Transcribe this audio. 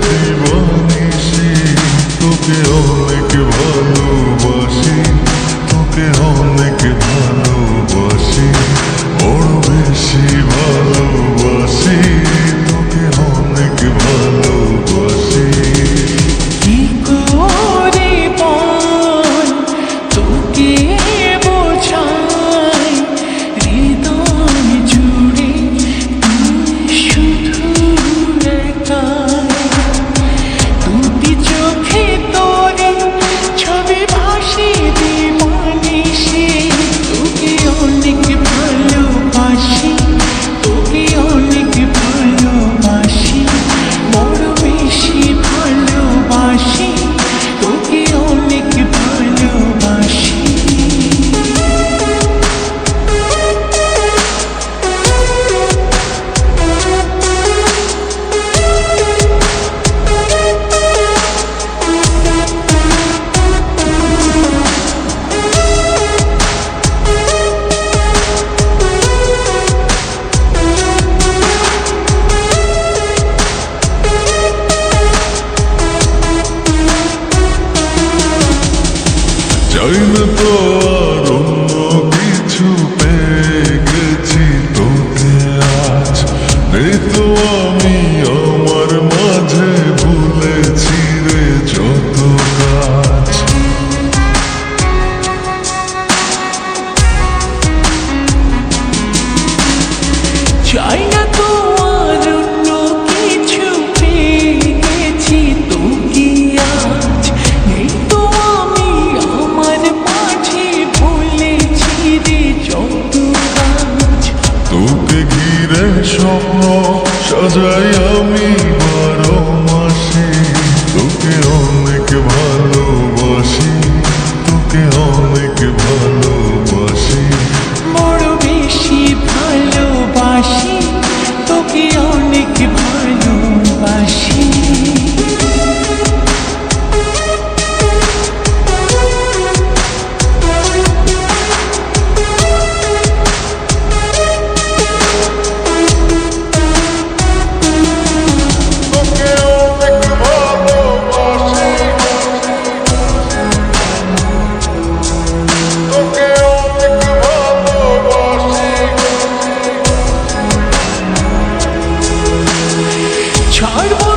দিবানিশি তোকে অনেক ভালোবাসি, তোকে অনেক ভালোবাসি, বড় বেশি ভালোবাসি, তোকে অনেক ভালোবাসি। কি করে বল তোকে বোঝাই, হৃদয় জুড়ে তুই শুধু একাই। দুটি চোখে তোরে ছবি ভাসি দিবানিশি, তোকে অনেক ভালোবাসি, তোকে অনেক ভালোবাসি, বড় বেশি ভালোবাসি, তোকে অনেক ভালোবাসি। চাই না তো আর অন্য কিছু, পেয়ে গেছি তোকে আজ। নেই তো আমি আমার মাঝে, ভুলেছি রে যত কাজ। চাই না তো আর অন্য কিছু, পেয়ে গেছি তোকে আজ। নেই তো আমি আমার মাঝে, ভুলেছি রে যত কাজ। তোকে ঘিরে স্বপ্ন সাজাই আমি 12 মাসে, তোকে অনেক ভালোবাসি, তোকে অনেক ভালোবাসি, বড় বেশি ভালোবাসি, তোকে অনেক ভালোবাসি। তোকে অনেক ভালোবাসি, তোকে অনেক ভালোবাসি। ছাড়বো